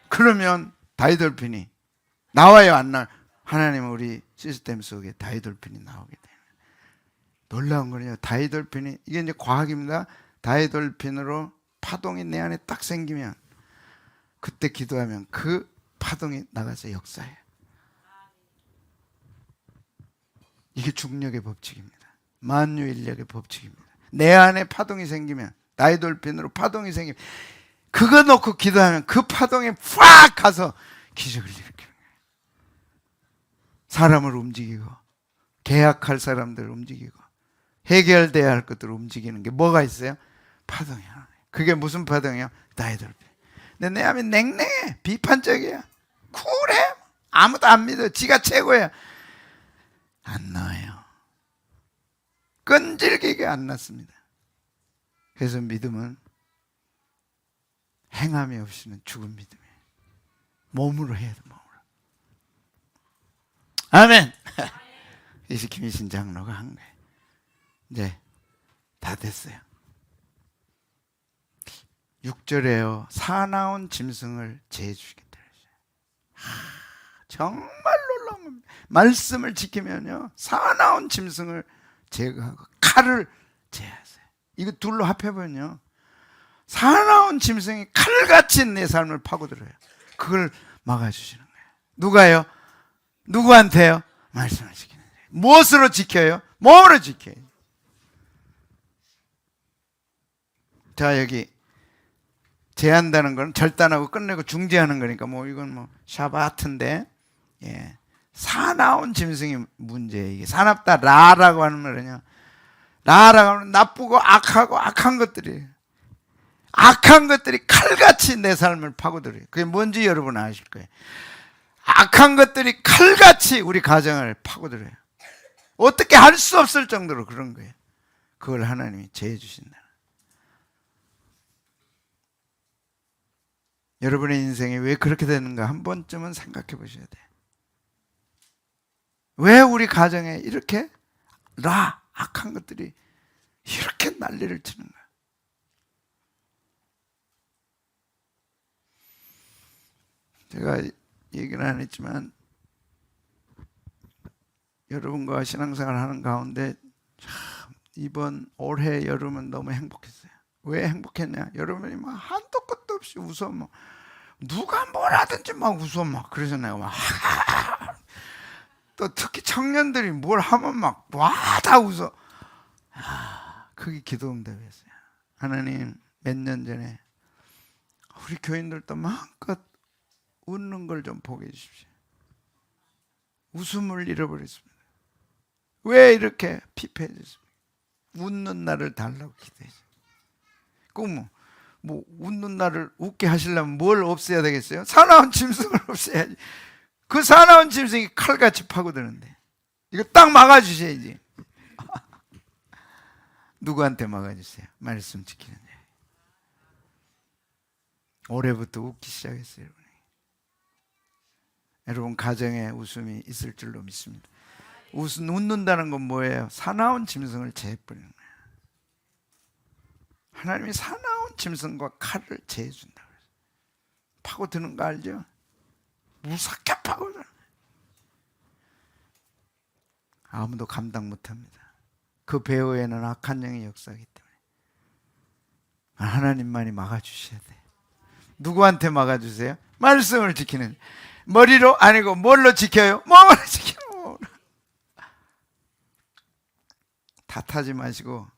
그러면 다이돌핀이 나와요, 안 나와요? 하나님은 우리 시스템 속에 다이돌핀이 나오게 돼요. 놀라운 거는요, 다이돌핀이, 이게 이제 과학입니다. 다이돌핀으로 파동이 내 안에 딱 생기면 그때 기도하면 그 파동이 나가서 역사해요. 이게 중력의 법칙입니다. 만유인력의 법칙입니다. 내 안에 파동이 생기면, 다이돌핀으로 파동이 생기면 그거 놓고 기도하면 그 파동이 팍 가서 기적을 일으키는 거예요. 사람을 움직이고 계약할 사람들을 움직이고 해결돼야 할 것들을 움직이는 게 뭐가 있어요? 파동이야. 그게 무슨 파동이야? 다이돌핀. 근데 내 안이 냉랭해. 비판적이야. 쿨해. 아무도 안 믿어. 지가 최고야. 안 나와요. 끈질기게 안 났습니다. 그래서 믿음은 행함이 없이는 죽은 믿음이에요. 몸으로 해야 돼, 몸으로. 아멘. 이제 김희신 장로가 한 거예요. 이제 다 됐어요. 6절에요. 사나운 짐승을 제해 주시겠다. 정말 놀라운 겁니다. 말씀을 지키면요, 사나운 짐승을 제거하고 칼을 제하세요. 이거 둘로 합해보면요, 사나운 짐승이 칼같이 내 삶을 파고들어요. 그걸 막아주시는 거예요. 누가요? 누구한테요? 말씀을 지키는 거예요. 무엇으로 지켜요? 몸으로 지켜요. 자, 여기 제한다는 건 절단하고 끝내고 중재하는 거니까 이건 샤바트인데, 예, 사나운 짐승이 문제예요. 이게 사납다 라라고 하는 말은요, 라라고 하면 나쁘고 악하고 악한 것들이에요. 악한 것들이 칼같이 내 삶을 파고들어요. 그게 뭔지 여러분 아실 거예요. 악한 것들이 칼같이 우리 가정을 파고들어요. 어떻게 할 수 없을 정도로 그런 거예요. 그걸 하나님이 제해 주신다. 여러분의 인생이 왜 그렇게 되는가 한 번쯤은 생각해 보셔야 돼요. 왜 우리 가정에 이렇게 악한 것들이 이렇게 난리를 치는가? 제가 얘기는 안 했지만 여러분과 신앙생활 하는 가운데 참 이번 올해 여름은 너무 행복했어요. 왜 행복했냐? 여러분이 막 한도 끝도 없이 웃어, 누가 뭘 하든지 막 웃어, 그러잖아요. 또 특히 청년들이 뭘 하면 다 웃어. 그게 기도 응답이었어요. 하나님, 몇 년 전에 우리 교인들도 마음껏 웃는 걸 좀 보게 해주십시오. 웃음을 잃어버렸습니다. 왜 이렇게 피폐해졌습니까? 웃는 날을 달라고 기도했어요. 꼭 웃는 날을 웃게 하시려면 뭘 없애야 되겠어요? 사나운 짐승을 없애야지. 그 사나운 짐승이 칼같이 파고드는데 이거 딱 막아주셔야지. 누구한테 막아주세요? 말씀 지키는 자. 올해부터 웃기 시작했어요. 여러분 가정에 웃음이 있을 줄로 믿습니다. 웃는다는 건 뭐예요? 사나운 짐승을 제해버리는 거예요. 하나님이 사나운 짐승과 칼을 제해준다. 파고드는 거 알죠? 무섭게 파고드는 거예요. 아무도 감당 못합니다. 그 배후에는 악한 영의 역사이기 때문에 하나님만이 막아주셔야 돼요. 누구한테 막아주세요? 말씀을 지키는. 머리로 아니고 뭘로 지켜요? 몸으로 지켜요. 탓하지 마시고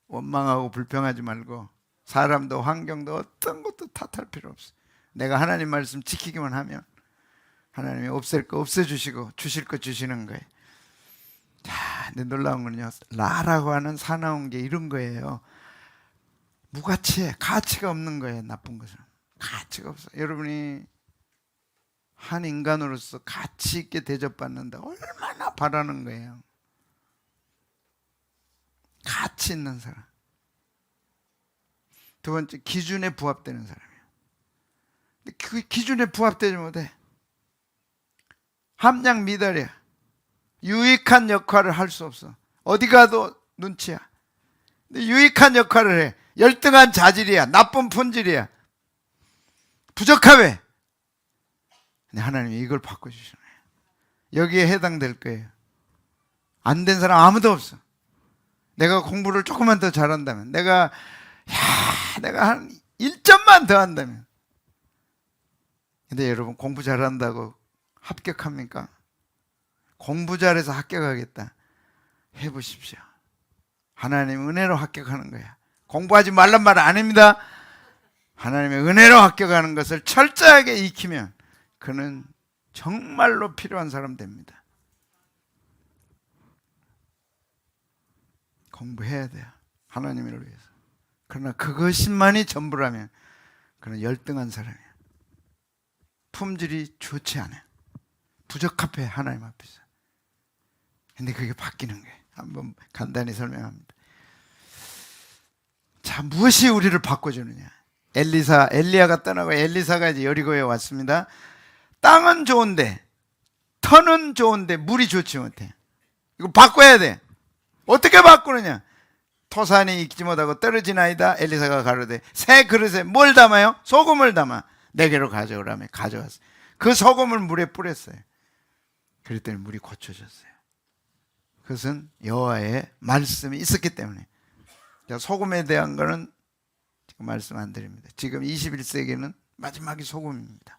원망하고 불평하지 말고 사람도 환경도 어떤 것도 탓할 필요 없어요. 내가 하나님 말씀 지키기만 하면 하나님이 없앨 거 없애주시고 주실 거 주시는 거예요. 자, 근데 놀라운 건요, 라라고 하는 사나운 게 이런 거예요. 무가치해. 가치가 없는 거예요. 나쁜 것은 가치가 없어. 여러분이 한 인간으로서 가치 있게 대접받는다 얼마나 바라는 거예요. 가치 있는 사람. 두 번째, 기준에 부합되는 사람이에요. 근데 그 기준에 부합되지 못해. 함량 미달이야. 유익한 역할을 할 수 없어. 어디 가도 눈치야. 근데 유익한 역할을 해. 열등한 자질이야. 나쁜 품질이야. 부적합해. 근데 하나님이 이걸 바꿔주시는 거예요. 여기에 해당될 거예요. 안 된 사람 아무도 없어. 내가 공부를 조금만 더 잘한다면, 내가 한 1점만 더 한다면. 근데 여러분, 공부 잘한다고 합격합니까? 공부 잘해서 합격하겠다 해보십시오. 하나님 은혜로 합격하는 거야. 공부하지 말란 말 아닙니다. 하나님의 은혜로 합격하는 것을 철저하게 익히면 그는 정말로 필요한 사람 됩니다. 공부해야 돼요. 하나님을 위해서. 그러나 그것만이 전부라면 그는 열등한 사람이에요. 품질이 좋지 않아요. 부적합해, 하나님 앞에서. 근데 그게 바뀌는 거예요. 한번 간단히 설명합니다. 자, 무엇이 우리를 바꿔주느냐? 엘리야가 떠나고 엘리사가 이제 여리고에 왔습니다. 땅은 좋은데, 터는 좋은데 물이 좋지 못해. 이거 바꿔야 돼. 어떻게 바꾸느냐? 토산이 익지 못하고 떨어지나이다. 엘리사가 가로되 새 그릇에 뭘 담아요? 소금을 담아 내게로 가져오라며 가져왔어요. 그 소금을 물에 뿌렸어요. 그랬더니 물이 고쳐졌어요. 그것은 여호와의 말씀이 있었기 때문에. 소금에 대한 거는 지금 말씀 안 드립니다. 지금 21세기는 마지막이 소금입니다.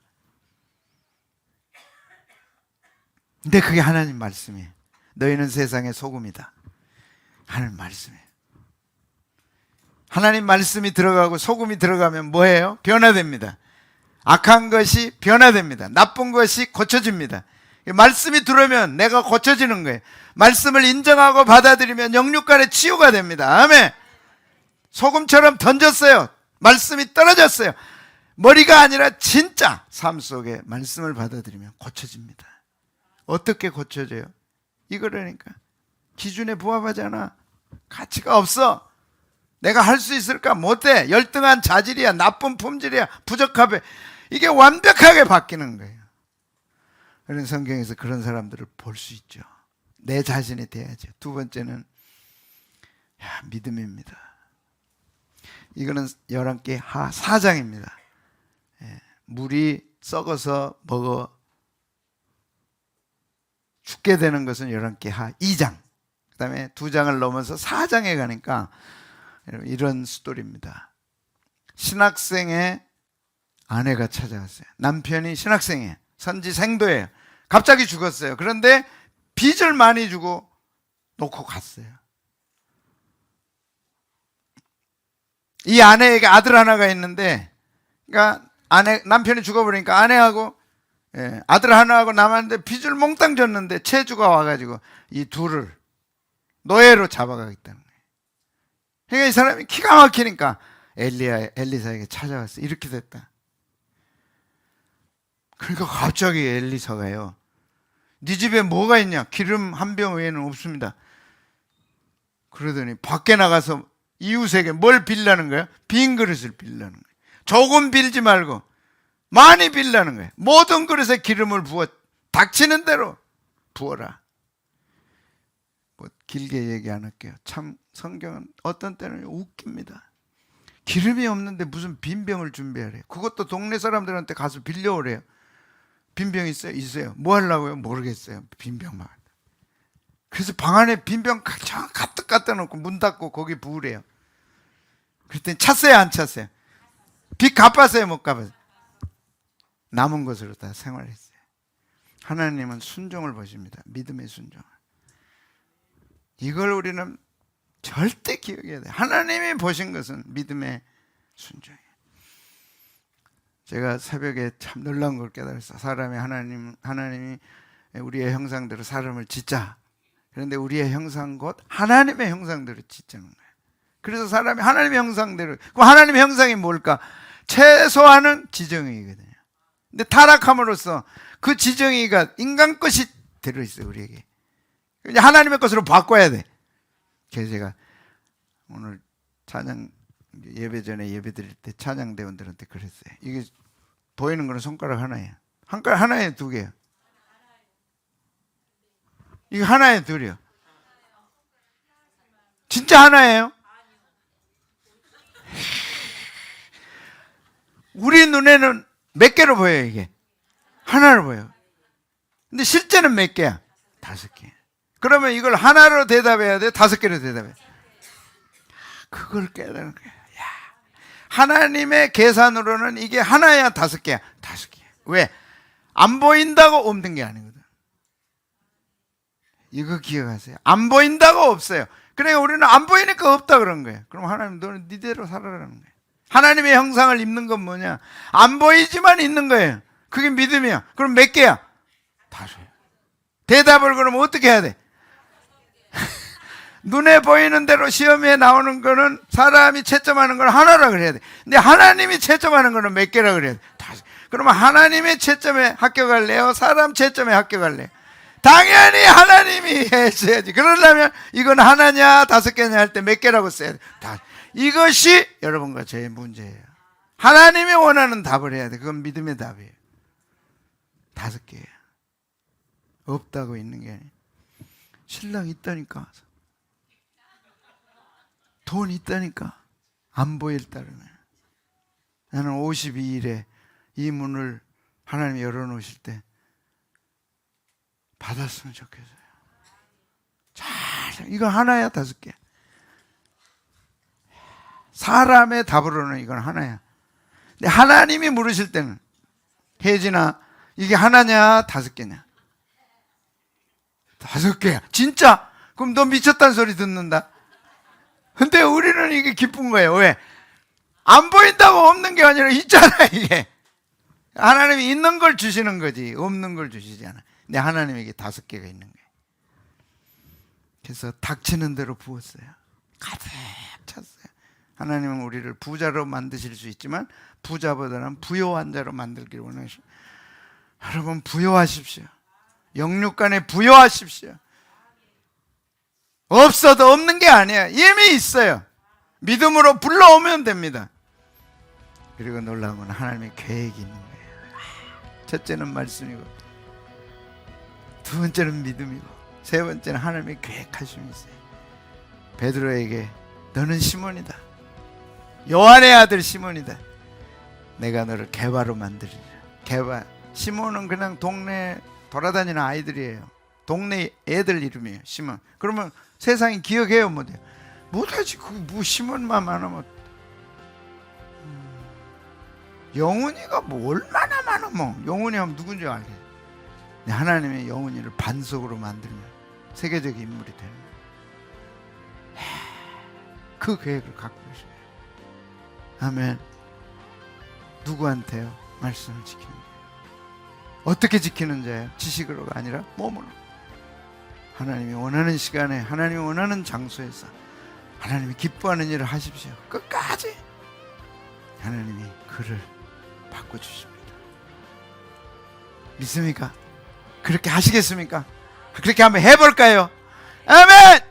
근데 그게 하나님 말씀이에요. 너희는 세상의 소금이다. 하나님 말씀이에요. 하나님 말씀이 들어가고 소금이 들어가면 뭐예요? 변화됩니다. 악한 것이 변화됩니다. 나쁜 것이 고쳐집니다. 말씀이 들어오면 내가 고쳐지는 거예요. 말씀을 인정하고 받아들이면 영육간의 치유가 됩니다. 아멘. 소금처럼 던졌어요. 말씀이 떨어졌어요. 머리가 아니라 진짜 삶 속에 말씀을 받아들이면 고쳐집니다. 어떻게 고쳐져요? 이거라니까. 기준에 부합하지 않아. 가치가 없어. 내가 할 수 있을까? 못해. 열등한 자질이야. 나쁜 품질이야. 부적합해. 이게 완벽하게 바뀌는 거예요. 그런 성경에서 그런 사람들을 볼 수 있죠. 내 자신이 돼야죠. 두 번째는 믿음입니다. 이거는 11개 하 4장입니다. 물이 썩어서 먹어 죽게 되는 것은 11개 하 2장. 그 다음에 2장을 넘어서 4장에 가니까 이런 스토리입니다. 신학생의 아내가 찾아왔어요. 남편이 신학생이에요. 선지생도예요. 갑자기 죽었어요. 그런데 빚을 많이 주고 놓고 갔어요. 이 아내에게 아들 하나가 있는데, 그러니까 남편이 죽어버리니까 아내하고 아들 하나하고 남았는데 빚을 몽땅 줬는데 체주가 와가지고 이 둘을 노예로 잡아가겠다는 거예요. 그러니까 이 사람이 기가 막히니까 엘리사에게 찾아왔어요. 이렇게 됐다. 그러니까 갑자기 엘리사가요, 네 집에 뭐가 있냐? 기름 한 병 외에는 없습니다. 그러더니 밖에 나가서 이웃에게 뭘 빌라는 거야? 빈 그릇을 빌라는 거야. 조금 빌지 말고 많이 빌라는 거야. 모든 그릇에 기름을 부어 닥치는 대로 부어라. 뭐 길게 얘기 안 할게요. 참 성경은 어떤 때는 웃깁니다. 기름이 없는데 무슨 빈병을 준비하래요. 그것도 동네 사람들한테 가서 빌려오래요. 빈병 있어요? 있어요. 뭐 하려고요? 모르겠어요. 빈병만. 그래서 방 안에 빈병 가득 갖다 놓고 문 닫고 거기 부으래요. 그랬더니 찼어요? 안 찼어요? 빚 갚았어요? 못 갚았어요? 남은 것으로 다 생활했어요. 하나님은 순종을 보십니다. 믿음의 순종을. 이걸 우리는 절대 기억해야 돼요. 하나님이 보신 것은 믿음의 순종이에요. 제가 새벽에 참 놀라운 걸 깨달았어요. 하나님이 우리의 형상대로 사람을 짓자. 그런데 우리의 형상 곧 하나님의 형상대로 짓자는 거예요. 그래서 사람이 하나님의 형상대로, 그럼 하나님의 형상이 뭘까? 최소한은 지정의거든요. 근데 타락함으로써 그 지정의가 인간 것이 들어있어요, 우리에게. 이제 하나님의 것으로 바꿔야 돼. 그래서 제가 오늘 찬양 예배 전에 예배 드릴 때 찬양대원들한테 그랬어요. 이게 보이는 거는 손가락 하나예요. 하나에 두 개요. 이거 하나에 둘이요. 진짜 하나예요? 우리 눈에는 몇 개로 보여요, 이게? 하나로 보여요. 근데 실제는 몇 개야? 5개. 그러면 이걸 하나로 대답해야 돼? 5개로 대답해야 돼? 그걸 깨달은 거야. 야, 하나님의 계산으로는 이게 하나야, 5개야? 5개. 왜? 안 보인다고 없는 게 아니거든. 이거 기억하세요. 안 보인다고 없어요. 그러니까 우리는 안 보이니까 없다 그런 거예요. 그럼 하나님, 너는 니대로 살아라는 거예요. 하나님의 형상을 입는 건 뭐냐? 안 보이지만 있는 거예요. 그게 믿음이야. 그럼 몇 개야? 5. 대답을 그럼 어떻게 해야 돼? 눈에 보이는 대로 시험에 나오는 거는 사람이 채점하는 건 하나라 그래야 돼. 근데 하나님이 채점하는 거는 몇 개라 그래야 돼? 5. 그러면 하나님의 채점에 합격할래요? 사람 채점에 합격할래요? 당연히 하나님이 했어야지. 그러려면 이건 하나냐 5개냐 할 때 몇 개라고 써야 돼? 5. 이것이 여러분과 저의 문제예요. 하나님이 원하는 답을 해야 돼. 그건 믿음의 답이에요. 5개예요. 없다고 있는 게 아니에요. 신랑 있다니까, 돈 있다니까, 안 보일 따르면. 나는 52일에 이 문을 하나님이 열어놓으실 때 받았으면 좋겠어요. 이건 하나야 5개. 사람의 답으로는 이건 하나야. 근데 하나님이 물으실 때는, 혜진아 이게 하나냐 5개냐? 5개야. 진짜? 그럼 너 미쳤다는 소리 듣는다. 근데 우리는 이게 기쁜 거예요. 왜? 안 보인다고 없는 게 아니라 있잖아. 이게 하나님이 있는 걸 주시는 거지 없는 걸 주시지 않아. 근데 하나님에게 5개가 있는 거예요. 그래서 닥치는 대로 부었어요. 가득 찼어요. 하나님은 우리를 부자로 만드실 수 있지만 부자보다는 부요한 자로 만들기를 원하십니다. 여러분 부요하십시오. 영육간에 부요하십시오. 없어도 없는 게 아니야. 이미 있어요. 믿음으로 불러오면 됩니다. 그리고 놀라운 건 하나님의 계획이 있는 거예요. 첫째는 말씀이고, 두 번째는 믿음이고, 세 번째는 하나님의 계획하심이 있어요. 베드로에게 너는 시몬이다. 요한의 아들 시몬이다. 내가 너를 게바로 만들리라. 게바. 시몬은 그냥 동네 돌아다니는 아이들이에요. 동네 애들 이름이에요. 시몬. 그러면 세상이 기억해요? 못해요? 못하지. 뭐 시몬만 많으면. 영훈이가 뭐 얼마나 많아. 뭐 영훈이 하면 누군지 알겠어요. 하나님의 영훈이를 반석으로 만들면 세계적 인물이 되는 거예요. 그 계획을 갖고 계셔요. 아멘. 누구한테요? 말씀을 지키는 거예요. 어떻게 지키는 자예요? 지식으로가 아니라 몸으로. 하나님이 원하는 시간에, 하나님이 원하는 장소에서 하나님이 기뻐하는 일을 하십시오. 끝까지 하나님이 그를 바꿔주십니다. 믿습니까? 그렇게 하시겠습니까? 그렇게 한번 해볼까요? 아멘!